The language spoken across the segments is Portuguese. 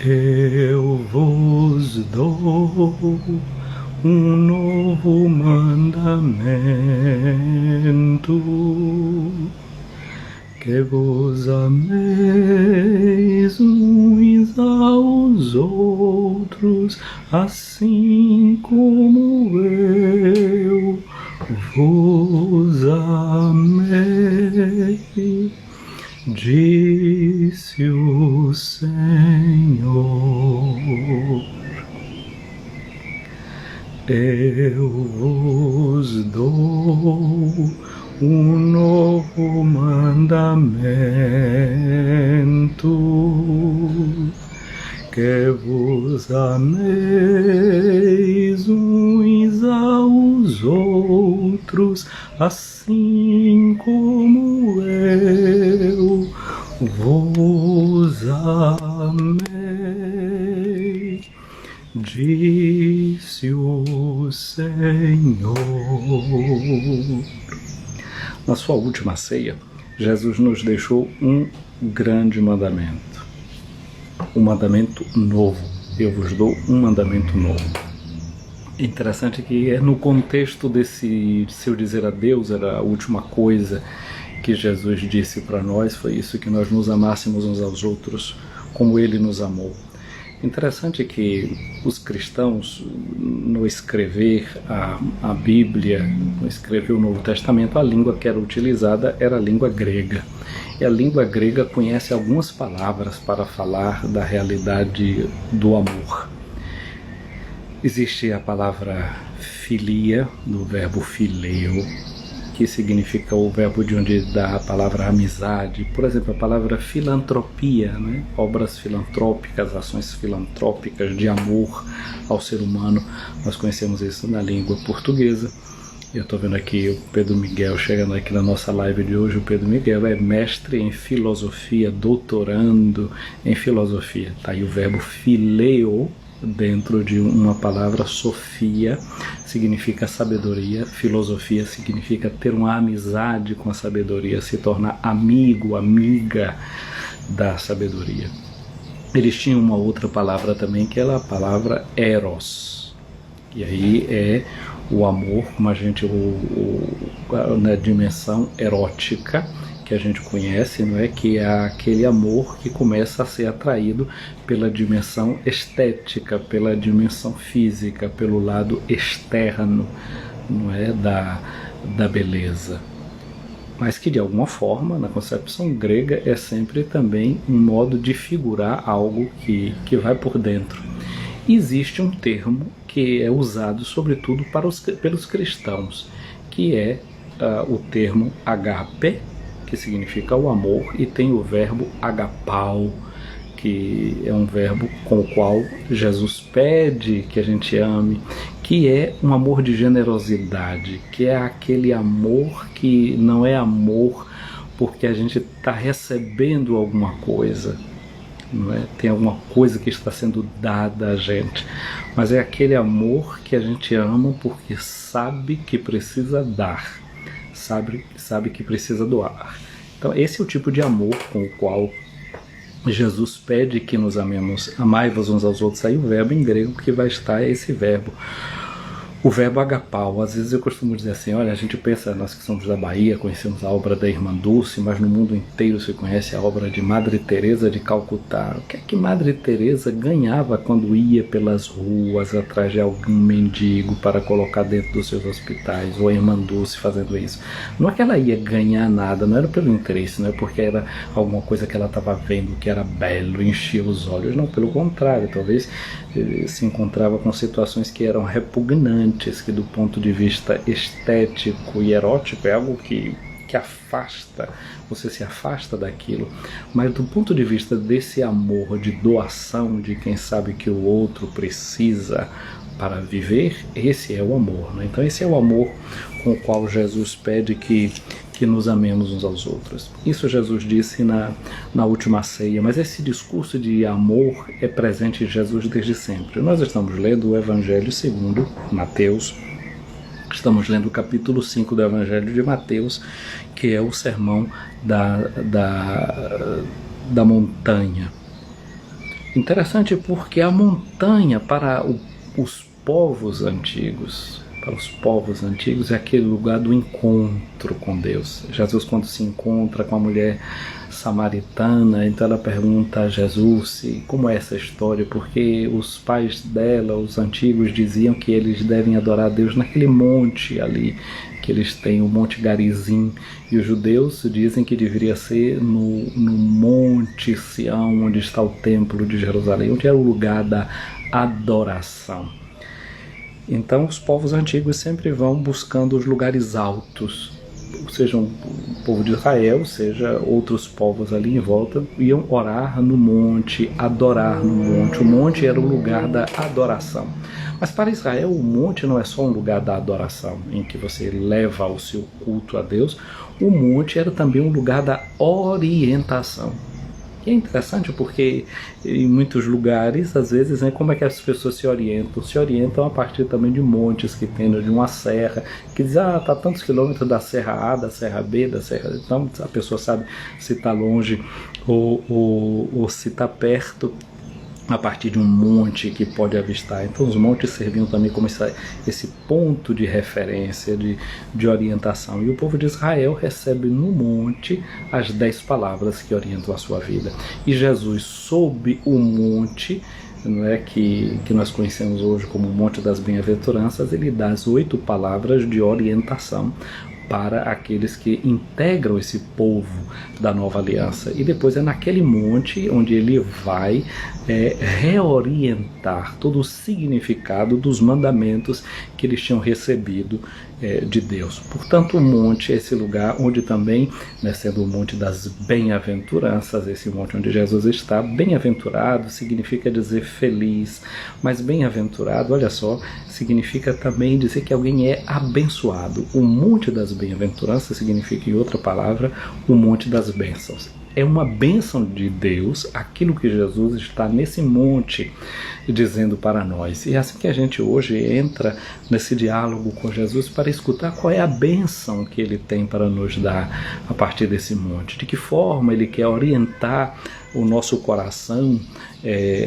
Eu vos dou um novo mandamento, que vos ameis uns aos outros, assim como eu vos amei, disse o Senhor. Eu vos dou um novo mandamento, que vos ameis uns aos outros, assim como eu vos amei, disse o Senhor. Na sua última ceia, Jesus nos deixou um grande mandamento, um mandamento novo. Eu vos dou um mandamento novo. Interessante que no contexto desse seu dizer a Deus, era a última coisa que Jesus disse para nós, foi isso, que nós nos amássemos uns aos outros como Ele nos amou. Interessante que os cristãos, no escrever a Bíblia, no escrever o Novo Testamento, a língua que era utilizada era a língua grega. E a língua grega conhece algumas palavras para falar da realidade do amor. Existe a palavra filia, do verbo phileo, que significa o verbo de onde dá a palavra amizade. Por exemplo, a palavra filantropia, né? Obras filantrópicas, ações filantrópicas de amor ao ser humano. Nós conhecemos isso na língua portuguesa. Eu estou vendo aqui o Pedro Miguel chegando aqui na nossa live de hoje. O Pedro Miguel é mestre em filosofia, doutorando em filosofia. Está aí o verbo phileo, dentro de uma palavra. Sofia significa sabedoria, filosofia significa ter uma amizade com a sabedoria, se tornar amigo, amiga da sabedoria. Eles tinham uma outra palavra também, que era a palavra eros, e aí é o amor, como a gente, na dimensão erótica que a gente conhece, não é? Que é aquele amor que começa a ser atraído pela dimensão estética, pela dimensão física, pelo lado externo, não é? da beleza. Mas que de alguma forma, na concepção grega, é sempre também um modo de figurar algo que vai por dentro. Existe um termo que é usado sobretudo pelos cristãos, que é o termo agape, que significa o amor, e tem o verbo agapao, que é um verbo com o qual Jesus pede que a gente ame, que é um amor de generosidade, que é aquele amor que não é amor porque a gente está recebendo alguma coisa, não é? Tem alguma coisa que está sendo dada a gente, mas é aquele amor que a gente ama porque sabe que precisa dar, sabe que precisa doar. Então esse é o tipo de amor com o qual Jesus pede que nos amemos. Amai-vos uns aos outros. Aí o verbo em grego que vai estar é esse verbo, o verbo agapao. Às vezes eu costumo dizer assim, olha, a gente pensa, nós que somos da Bahia, conhecemos a obra da Irmã Dulce, mas no mundo inteiro se conhece a obra de Madre Teresa de Calcutá. O que é que Madre Teresa ganhava quando ia pelas ruas atrás de algum mendigo para colocar dentro dos seus hospitais, ou a Irmã Dulce fazendo isso? Não é que ela ia ganhar nada, não era pelo interesse, não é porque era alguma coisa que ela estava vendo que era belo, enchia os olhos, não, pelo contrário, talvez se encontrava com situações que eram repugnantes, que do ponto de vista estético e erótico é algo que afasta, você se afasta daquilo, mas do ponto de vista desse amor de doação, de quem sabe que o outro precisa para viver, esse é o amor, né? Então esse é o amor com o qual Jesus pede que nos amemos uns aos outros. Isso Jesus disse na última ceia, mas esse discurso de amor é presente em Jesus desde sempre. Nós estamos lendo o Evangelho segundo Mateus, estamos lendo o capítulo 5 do Evangelho de Mateus, que é o sermão da montanha. Interessante porque a montanha os povos antigos, é aquele lugar do encontro com Deus. Jesus, quando se encontra com a mulher samaritana, então ela pergunta a Jesus como é essa história, porque os pais dela, os antigos, diziam que eles devem adorar a Deus naquele monte ali, que eles têm o Monte Garizim, e os judeus dizem que deveria ser no Monte Sião, onde está o Templo de Jerusalém, onde era o lugar da adoração. Então os povos antigos sempre vão buscando os lugares altos, seja o povo de Israel, seja outros povos ali em volta, iam orar no monte, adorar no monte. O monte era o lugar da adoração. Mas para Israel o monte não é só um lugar da adoração, em que você leva o seu culto a Deus. O monte era também um lugar da orientação. E é interessante porque em muitos lugares, às vezes, como é que as pessoas se orientam? Se orientam a partir também de montes que tem, de uma serra, que diz, está tantos quilômetros da serra A, da serra B, da serra... Então a pessoa sabe se está longe ou se está perto, a partir de um monte que pode avistar. Então os montes serviam também como esse ponto de referência, de orientação. E o povo de Israel recebe no monte as 10 palavras que orientam a sua vida. E Jesus, sob o monte, não é, que nós conhecemos hoje como o Monte das Bem-aventuranças, ele dá as 8 palavras de orientação para aqueles que integram esse povo da nova aliança. E depois é naquele monte onde ele vai reorientar todo o significado dos mandamentos que eles tinham recebido de Deus. Portanto, o monte é esse lugar onde também, sendo o Monte das Bem-aventuranças, esse monte onde Jesus está, bem-aventurado significa dizer feliz, mas bem-aventurado, olha só, significa também dizer que alguém é abençoado. O Monte das Bem-aventuranças significa, em outra palavra, o Monte das Bênçãos. É uma bênção de Deus aquilo que Jesus está nesse monte dizendo para nós. E é assim que a gente hoje entra nesse diálogo com Jesus para escutar qual é a bênção que ele tem para nos dar a partir desse monte. De que forma ele quer orientar o nosso coração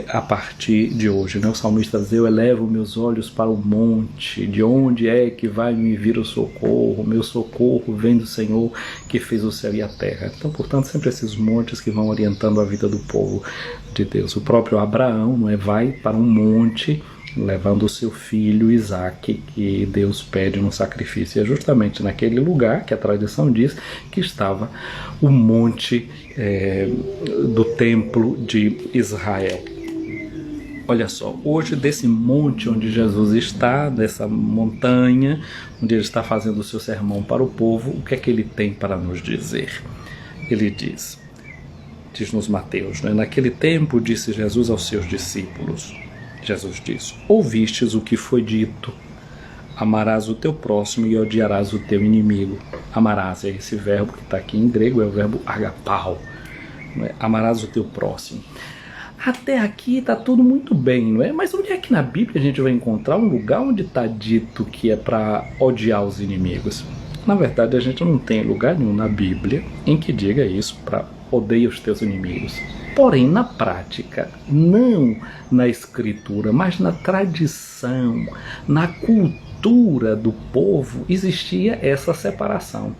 a partir de hoje. O salmista diz, eu elevo meus olhos para o monte, de onde é que vai me vir o socorro? Meu socorro vem do Senhor que fez o céu e a terra. Então, portanto, sempre esses montes que vão orientando a vida do povo de Deus. O próprio Abraão vai para um monte levando o seu filho Isaque, que Deus pede no sacrifício. É justamente naquele lugar que a tradição diz que estava o monte do templo de Israel. Olha só, hoje desse monte onde Jesus está, dessa montanha, onde ele está fazendo o seu sermão para o povo, o que é que ele tem para nos dizer? Ele diz-nos Mateus, naquele tempo disse Jesus aos seus discípulos, Jesus diz, ouvistes o que foi dito, amarás o teu próximo e odiarás o teu inimigo. Amarás é esse verbo que está aqui em grego, é o verbo agapao, amarás o teu próximo. Até aqui está tudo muito bem, não é? Mas onde é que na Bíblia a gente vai encontrar um lugar onde está dito que é para odiar os inimigos? Na verdade, a gente não tem lugar nenhum na Bíblia em que diga isso, para odeia os teus inimigos. Porém, na prática, não na escritura, mas na tradição, na cultura do povo, existia essa separação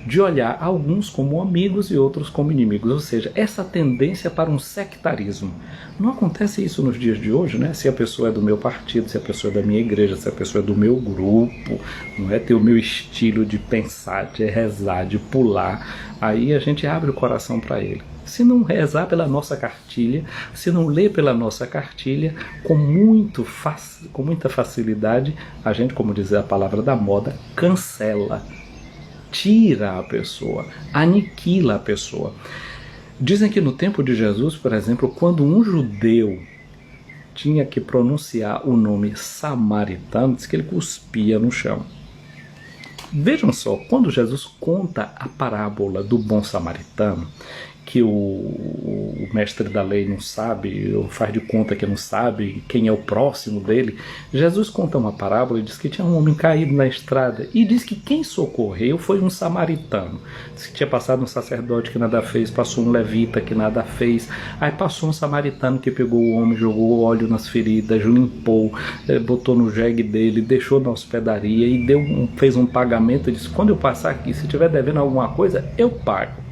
de olhar alguns como amigos e outros como inimigos, ou seja, essa tendência para um sectarismo. Não acontece isso nos dias de hoje, né? Se a pessoa é do meu partido, se a pessoa é da minha igreja, se a pessoa é do meu grupo, não é ter o meu estilo de pensar, de rezar, de pular, aí a gente abre o coração para ele. Se não rezar pela nossa cartilha, se não ler pela nossa cartilha, com muita facilidade, a gente, como diz a palavra da moda, cancela, tira a pessoa, aniquila a pessoa. Dizem que no tempo de Jesus, por exemplo, quando um judeu tinha que pronunciar o nome samaritano, diz que ele cuspia no chão. Vejam só, quando Jesus conta a parábola do bom samaritano, que o mestre da lei não sabe, ou faz de conta que não sabe quem é o próximo dele. Jesus conta uma parábola e diz que tinha um homem caído na estrada, e diz que quem socorreu foi um samaritano. Diz que tinha passado um sacerdote que nada fez, passou um levita que nada fez, aí passou um samaritano que pegou o homem, jogou óleo nas feridas, limpou, botou no jegue dele, deixou na hospedaria e fez um pagamento. E disse: quando eu passar aqui, se tiver devendo alguma coisa, eu pago.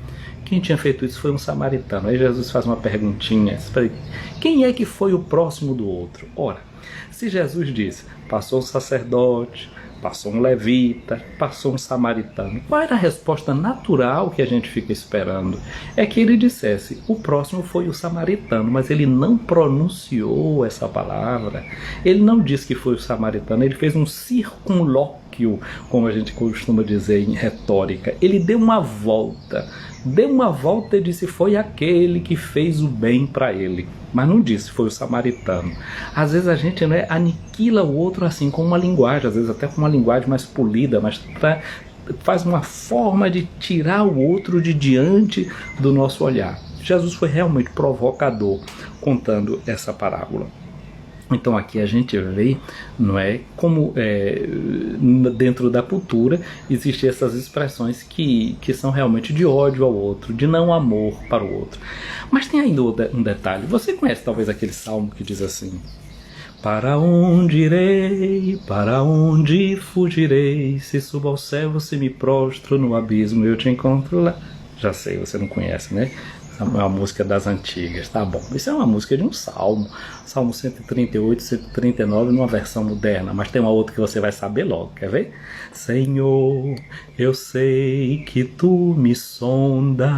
Quem tinha feito isso foi um samaritano. Aí Jesus faz uma perguntinha: quem é que foi o próximo do outro? Ora, se Jesus disse: passou um sacerdote, passou um levita, passou um samaritano, qual era a resposta natural que a gente fica esperando? É que ele dissesse: o próximo foi o samaritano, mas ele não pronunciou essa palavra. Ele não disse que foi o samaritano, ele fez um circunlóquio, como a gente costuma dizer em retórica. Ele deu uma volta e disse: foi aquele que fez o bem para ele. Mas não disse foi o samaritano. Às vezes a gente, né, aniquila o outro assim com uma linguagem, às vezes até com uma linguagem mais polida, mas faz uma forma de tirar o outro de diante do nosso olhar. Jesus foi realmente provocador contando essa parábola. Então aqui a gente vê, não é, como dentro da cultura existem essas expressões que são realmente de ódio ao outro, de não amor para o outro. Mas tem ainda um detalhe. Você conhece talvez aquele salmo que diz assim: para onde irei, para onde fugirei, se subo ao céu, se me prostro no abismo, eu te encontro lá. Já sei, você não conhece, né? É uma música das antigas, tá bom. Isso é uma música de um salmo, Salmo 138, 139, numa versão moderna, mas tem uma outra que você vai saber logo, quer ver? Senhor, eu sei que tu me sondas,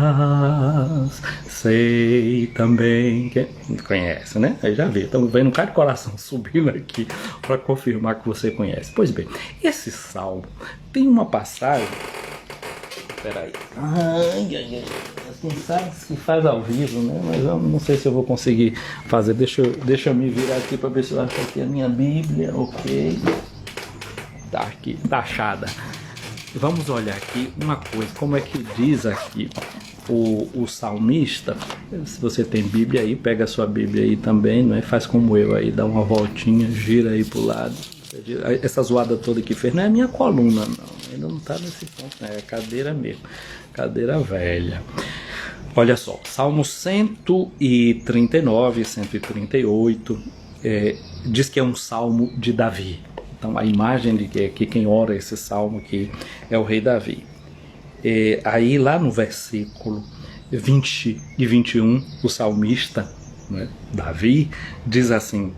sei também que... Conhece, né? Aí já vi, estamos vendo um cara de coração subindo aqui para confirmar que você conhece. Pois bem, esse salmo tem uma passagem... Peraí. Quem sabe se faz ao vivo, né? Mas eu não sei se eu vou conseguir fazer. Deixa eu me virar aqui para ver se eu acho aqui a minha Bíblia. Ok. Tá aqui, tá achada. Vamos olhar aqui uma coisa. Como é que diz aqui o salmista? Se você tem Bíblia aí, pega a sua Bíblia aí também, não é? Faz como eu aí, dá uma voltinha, gira aí pro lado. Essa zoada toda que fez não é a minha coluna, não. Ainda não está nesse ponto, né? É cadeira mesmo. Cadeira velha. Olha só, Salmo 139, 138, diz que é um salmo de Davi. Então a imagem de que quem ora esse salmo aqui é o rei Davi. Aí lá no versículo 20 e 21, o salmista, né, Davi, diz assim: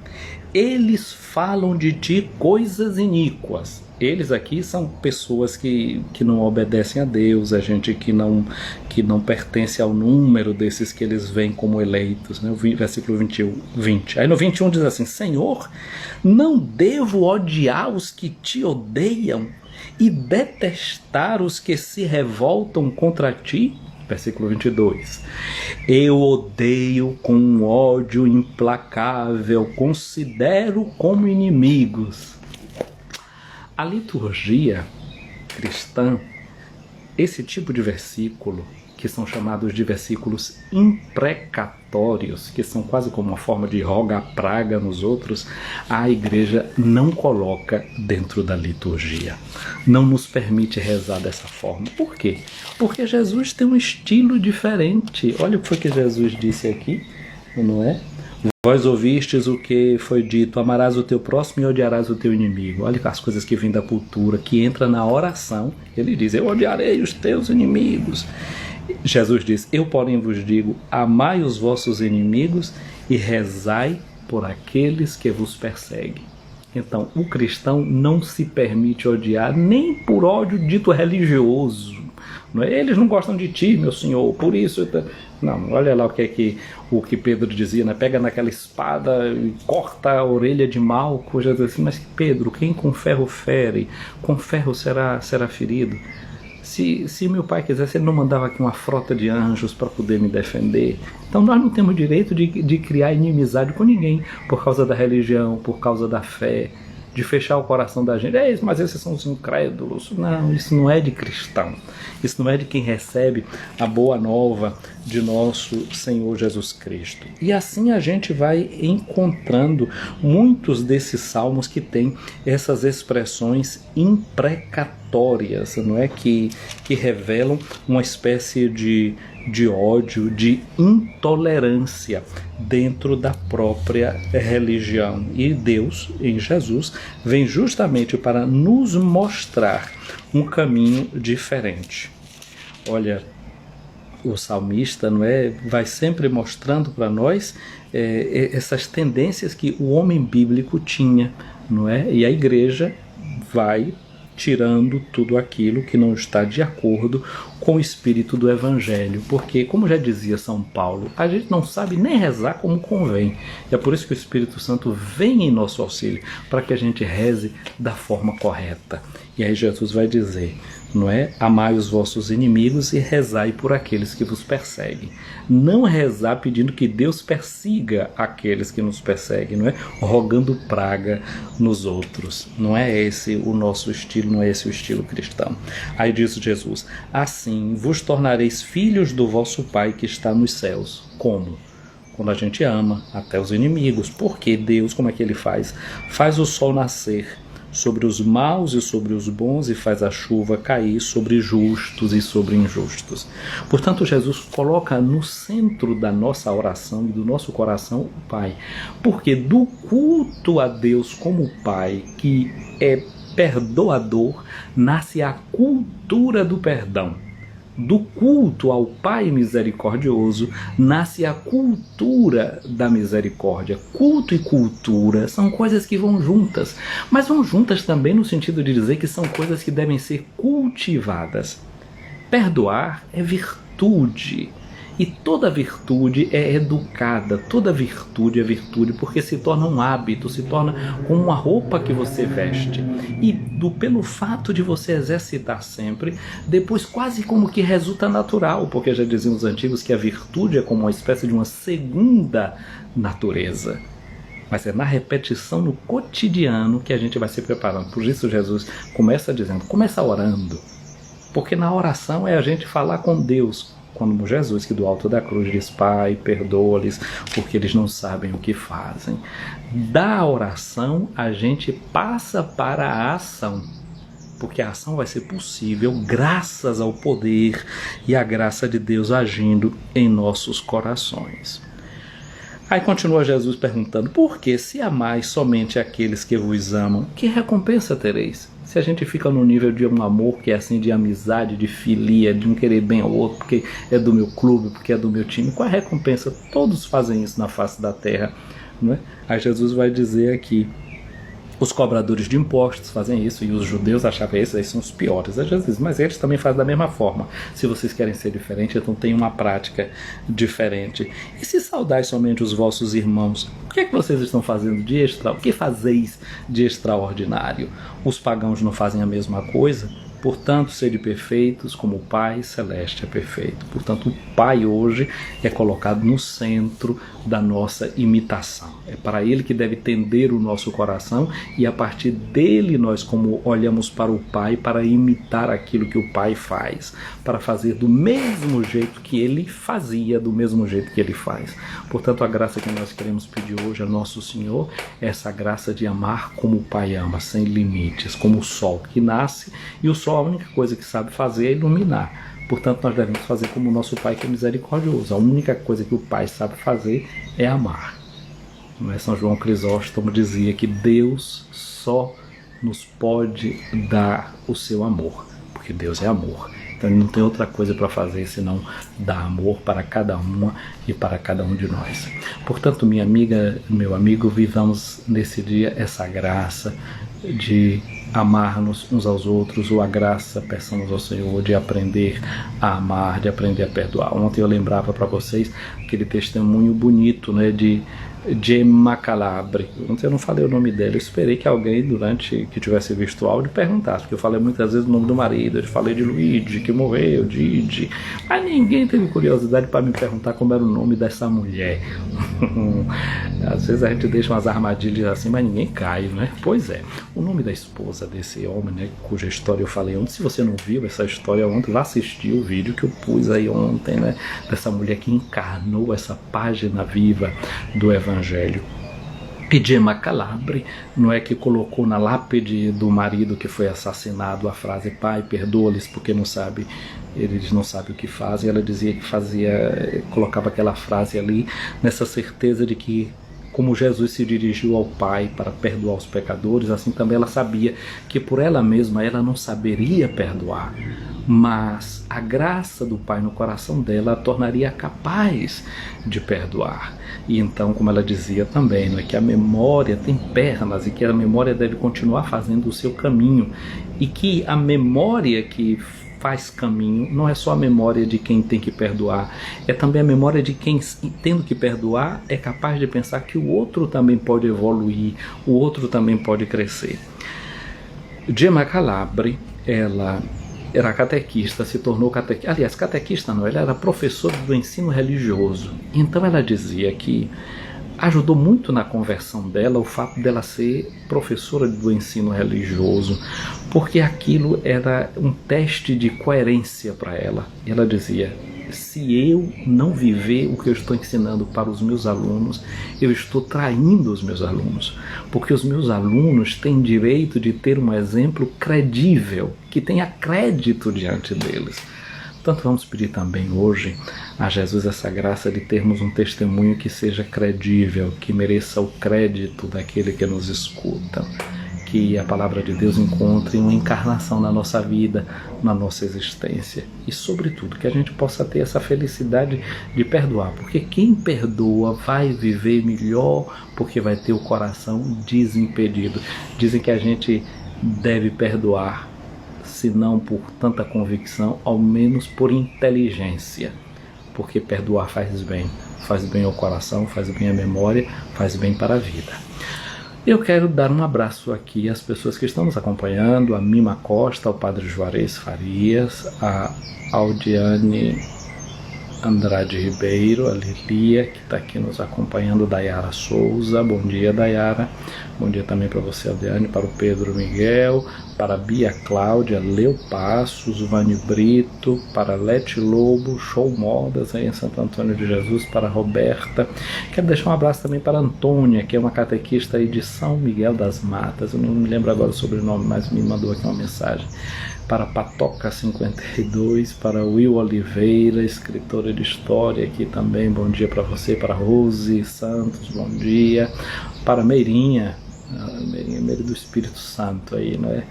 eles falam de ti coisas iníquas. Eles aqui são pessoas que não obedecem a Deus, a gente que não pertence ao número desses que eles veem como eleitos, né? O versículo 20. Aí no 21 diz assim: Senhor, não devo odiar os que te odeiam e detestar os que se revoltam contra ti? Versículo 22. Eu odeio com um ódio implacável, considero como inimigos. A liturgia cristã, esse tipo de versículo, que são chamados de versículos imprecatórios, que são quase como uma forma de rogar praga nos outros, a igreja não coloca dentro da liturgia. Não nos permite rezar dessa forma. Por quê? Porque Jesus tem um estilo diferente. Olha o que foi que Jesus disse aqui, não é? Vós ouvistes o que foi dito: amarás o teu próximo e odiarás o teu inimigo. Olha as coisas que vêm da cultura, que entra na oração. Ele diz: eu odiarei os teus inimigos. Jesus diz: eu porém vos digo, amai os vossos inimigos e rezai por aqueles que vos perseguem. Então o cristão não se permite odiar nem por ódio dito religioso. Não é? Eles não gostam de ti, meu Senhor, por isso... Não, olha lá o que Pedro dizia, né? Pega naquela espada e corta a orelha de Malco. Já diz assim: mas Pedro, quem com ferro fere, com ferro será ferido. Se meu pai quisesse, ele não mandava aqui uma frota de anjos para poder me defender. Então nós não temos direito de criar inimizade com ninguém por causa da religião, por causa da fé. de fechar o coração da gente. Mas esses são os incrédulos. Não, isso não é de cristão. Isso não é de quem recebe a boa nova de nosso Senhor Jesus Cristo. E assim a gente vai encontrando muitos desses salmos que têm essas expressões imprecatórias, não é? Que revelam uma espécie de ódio, de intolerância dentro da própria religião. E Deus, em Jesus, vem justamente para nos mostrar um caminho diferente. Olha, o salmista, não é, vai sempre mostrando para nós essas tendências que o homem bíblico tinha, não é? E a igreja vai tirando tudo aquilo que não está de acordo com o espírito do Evangelho. Porque, como já dizia São Paulo, a gente não sabe nem rezar como convém. E é por isso que o Espírito Santo vem em nosso auxílio, para que a gente reze da forma correta. E aí Jesus vai dizer, não é? Amai os vossos inimigos e rezai por aqueles que vos perseguem. Não rezar pedindo que Deus persiga aqueles que nos perseguem, não é? Rogando praga nos outros. Não é esse o nosso estilo, não é esse o estilo cristão. Aí diz Jesus, assim vos tornareis filhos do vosso Pai que está nos céus. Como? Quando a gente ama até os inimigos. Porque Deus, como é que Ele faz? Faz o sol nascer sobre os maus e sobre os bons, e faz a chuva cair sobre justos e sobre injustos. Portanto, Jesus coloca no centro da nossa oração e do nosso coração o Pai. Porque do culto a Deus como Pai, que é perdoador, nasce a cultura do perdão. Do culto ao Pai misericordioso nasce a cultura da misericórdia. Culto e cultura são coisas que vão juntas, mas vão juntas também no sentido de dizer que são coisas que devem ser cultivadas. Perdoar é virtude. E toda virtude é educada, toda virtude é virtude porque se torna um hábito, se torna como uma roupa que você veste. E pelo fato de você exercitar sempre, depois quase como que resulta natural, porque já diziam os antigos que a virtude é como uma espécie de uma segunda natureza. Mas é na repetição, no cotidiano, que a gente vai se preparando. Por isso Jesus começa dizendo, começa orando. Porque na oração é a gente falar com Deus. Como Jesus, que do alto da cruz diz, Pai, perdoa-lhes, porque eles não sabem o que fazem. Da oração, a gente passa para a ação. Porque a ação vai ser possível graças ao poder e à graça de Deus agindo em nossos corações. Aí continua Jesus perguntando, por que se amais somente aqueles que vos amam, que recompensa tereis? Se a gente fica no nível de um amor que é assim, de amizade, de filia, de um querer bem ao outro, porque é do meu clube, porque é do meu time, qual é a recompensa? Todos fazem isso na face da terra, não é? Aí Jesus vai dizer aqui, os cobradores de impostos fazem isso, e os judeus achavam que esses aí são os piores. Aí Jesus diz, mas eles também fazem da mesma forma. Se vocês querem ser diferentes, então tem uma prática diferente. E se saudais somente os vossos irmãos, o que é que vocês estão fazendo de extra? O que fazeis de extraordinário? Os pagãos não fazem a mesma coisa? Portanto, sede perfeitos como o Pai Celeste é perfeito. Portanto, o Pai hoje é colocado no centro da nossa imitação. É para Ele que deve tender o nosso coração e a partir dele nós como olhamos para o Pai para imitar aquilo que o Pai faz, para fazer do mesmo jeito que Ele fazia, do mesmo jeito que Ele faz. Portanto, a graça que nós queremos pedir hoje a Nosso Senhor é essa graça de amar como o Pai ama, sem limites, como o sol que nasce e o sol a única coisa que sabe fazer é iluminar. Portanto, nós devemos fazer como o nosso Pai que é misericordioso. A única coisa que o Pai sabe fazer é amar. Não é? São João Crisóstomo dizia que Deus só nos pode dar o seu amor, porque Deus é amor. Então ele não tem outra coisa para fazer senão dar amor para cada uma e para cada um de nós. Portanto, minha amiga, meu amigo, vivamos nesse dia essa graça de amar-nos uns aos outros, ou a graça, peçamos ao Senhor, de aprender a amar, de aprender a perdoar. Ontem eu lembrava para vocês aquele testemunho bonito, né, de Gemma Calabre. Ontem eu não falei o nome dela, eu esperei que alguém durante que tivesse visto o áudio perguntasse, porque eu falei muitas vezes o nome do marido, eu falei de Luigi, que morreu, Didi, mas ninguém teve curiosidade para me perguntar como era o nome dessa mulher. Às vezes a gente deixa umas armadilhas assim, mas ninguém cai, né? Pois é, o nome da esposa desse homem, né, cuja história eu falei ontem, se você não viu essa história ontem, vá assistir o vídeo que eu pus aí ontem, né, dessa mulher que encarnou essa página viva do Evangelho. E Gemma Calabre, não é que colocou na lápide do marido que foi assassinado a frase: pai, perdoa-lhes porque não sabe, eles não sabem o que fazem. Ela dizia que colocava aquela frase ali nessa certeza de que, como Jesus se dirigiu ao Pai para perdoar os pecadores, assim também ela sabia que por ela mesma ela não saberia perdoar, mas a graça do Pai no coração dela a tornaria capaz de perdoar. E então, como ela dizia também, não é, que a memória tem pernas e que a memória deve continuar fazendo o seu caminho, e que a memória que faz caminho não é só a memória de quem tem que perdoar, é também a memória de quem, tendo que perdoar, é capaz de pensar que o outro também pode evoluir, o outro também pode crescer. Gemma Calabre, ela era catequista, se tornou catequista. Aliás, catequista não, ela era professora do ensino religioso. Então ela dizia que ajudou muito na conversão dela o fato dela ser professora do ensino religioso, porque aquilo era um teste de coerência para ela. Ela dizia: se eu não viver o que eu estou ensinando para os meus alunos, eu estou traindo os meus alunos, porque os meus alunos têm direito de ter um exemplo credível, que tenha crédito diante deles. Portanto, vamos pedir também hoje a Jesus essa graça de termos um testemunho que seja credível, que mereça o crédito daquele que nos escuta. Que a palavra de Deus encontre uma encarnação na nossa vida, na nossa existência. E, sobretudo, que a gente possa ter essa felicidade de perdoar. Porque quem perdoa vai viver melhor, porque vai ter o coração desimpedido. Dizem que a gente deve perdoar, se não por tanta convicção, ao menos por inteligência. Porque perdoar faz bem ao coração, faz bem à memória, faz bem para a vida. Eu quero dar um abraço aqui às pessoas que estão nos acompanhando, a Mima Costa, ao Padre Juarez Farias, a Aldiane Andrade Ribeiro, a Lilia, que está aqui nos acompanhando, Dayara Souza, bom dia Dayara, bom dia também para você Aldiane, para o Pedro Miguel, para a Bia Cláudia, Leo Passos, Vânio Brito, para Lete Lobo, Show Modas aí em Santo Antônio de Jesus, para a Roberta. Quero deixar um abraço também para a Antônia, que é uma catequista aí de São Miguel das Matas, eu não me lembro agora o sobrenome, mas me mandou aqui uma mensagem. Para Patoca 52, para Will Oliveira, escritora de história aqui também, bom dia para você, para Rose Santos, bom dia, para Meirinha do Espírito Santo aí, né?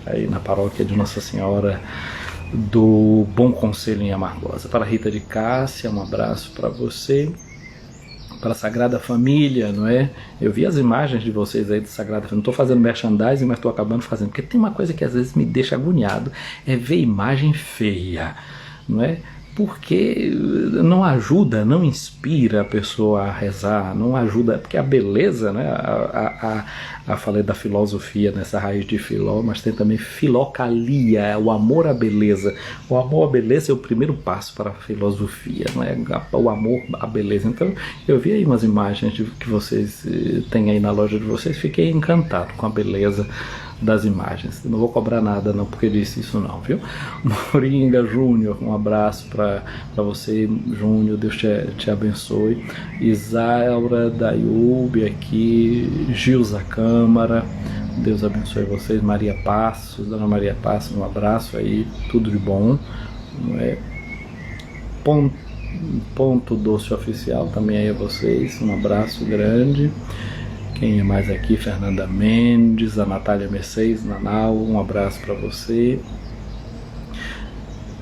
Aí na paróquia de Nossa Senhora do Bom Conselho em Amargosa, para Rita de Cássia, um abraço para você, para a Sagrada Família, não é? Eu vi as imagens de vocês aí do Sagrada Família, não estou fazendo merchandising, mas estou acabando fazendo, porque tem uma coisa que às vezes me deixa agoniado, é ver imagem feia, não é? Porque não ajuda, não inspira a pessoa a rezar, não ajuda, porque a beleza, né? Falei da filosofia nessa raiz de filó, mas tem também filocalia, o amor à beleza. O amor à beleza é o primeiro passo para a filosofia, não é? O amor à beleza. Então, eu vi aí umas imagens que vocês têm aí na loja de vocês, fiquei encantado com a beleza das imagens. Não vou cobrar nada não porque disse isso não, viu? Moringa Júnior, um abraço para você, Júnior, Deus te abençoe. Isaura Dayube aqui, Gilza Câmara, Deus abençoe vocês. Maria Passos, Dona Maria Passos, um abraço aí, tudo de bom, não é? Ponto Doce Oficial também aí a vocês, um abraço grande. Quem é mais aqui? Fernanda Mendes, a Natália Mercedes, Nanau, um abraço para você.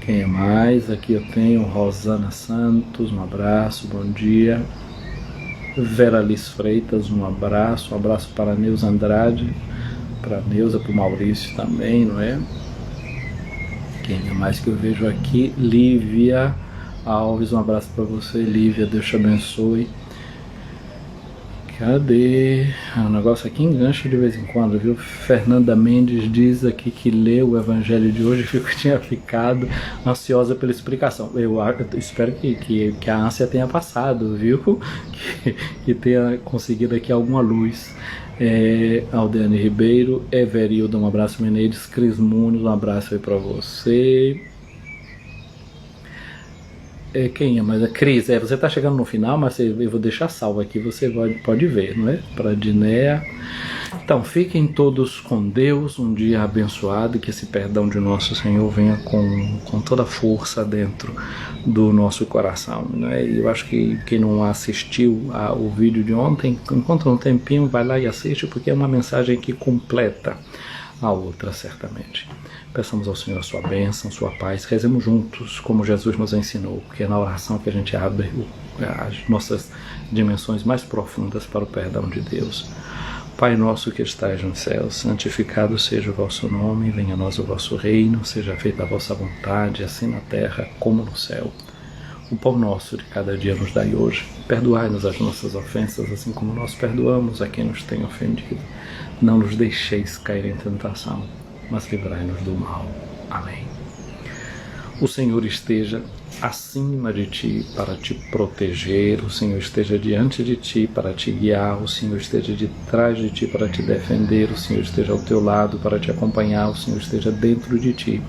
Quem é mais? Aqui eu tenho Rosana Santos, um abraço, bom dia. Vera Liz Freitas, um abraço para Neuza Andrade, para Neuza, para o Maurício também, não é? Quem é mais que eu vejo aqui? Lívia Alves, um abraço para você, Lívia, Deus te abençoe. Cadê? O negócio aqui engancha de vez em quando, viu? Fernanda Mendes diz aqui que leu o evangelho de hoje e tinha ficado ansiosa pela explicação. Eu espero que a ânsia tenha passado, viu? Que tenha conseguido aqui alguma luz. Aldeane Ribeiro, Everildo, um abraço. Menezes, Cris Muniz, um abraço aí pra você. Quem é? Mas a Cris, você tá chegando no final, mas eu vou deixar salvo aqui, você pode ver, não é? Para Dinéia. Então, fiquem todos com Deus, um dia abençoado, e que esse perdão de nosso Senhor venha com toda a força dentro do nosso coração, não é? Eu acho que quem não assistiu o vídeo de ontem, encontra um tempinho, vai lá e assiste, porque é uma mensagem que completa a outra, certamente. Peçamos ao Senhor a sua bênção, sua paz, rezemos juntos como Jesus nos ensinou, porque é na oração que a gente abre as nossas dimensões mais profundas para o perdão de Deus. Pai nosso que estais nos céus, santificado seja o vosso nome, venha a nós o vosso reino, seja feita a vossa vontade, assim na terra como no céu. O pão nosso de cada dia nos dai hoje, perdoai-nos as nossas ofensas, assim como nós perdoamos a quem nos tem ofendido. Não nos deixeis cair em tentação, mas livrai-nos do mal. Amém. O Senhor esteja acima de ti para te proteger, o Senhor esteja diante de ti para te guiar, o Senhor esteja de trás de ti para te defender, o Senhor esteja ao teu lado para te acompanhar, o Senhor esteja dentro de ti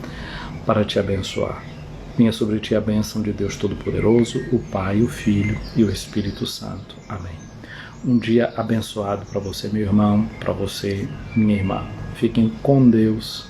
para te abençoar. Venha sobre ti a bênção de Deus Todo-Poderoso, o Pai, o Filho e o Espírito Santo. Amém. Um dia abençoado para você, meu irmão, para você, minha irmã. Fiquem com Deus.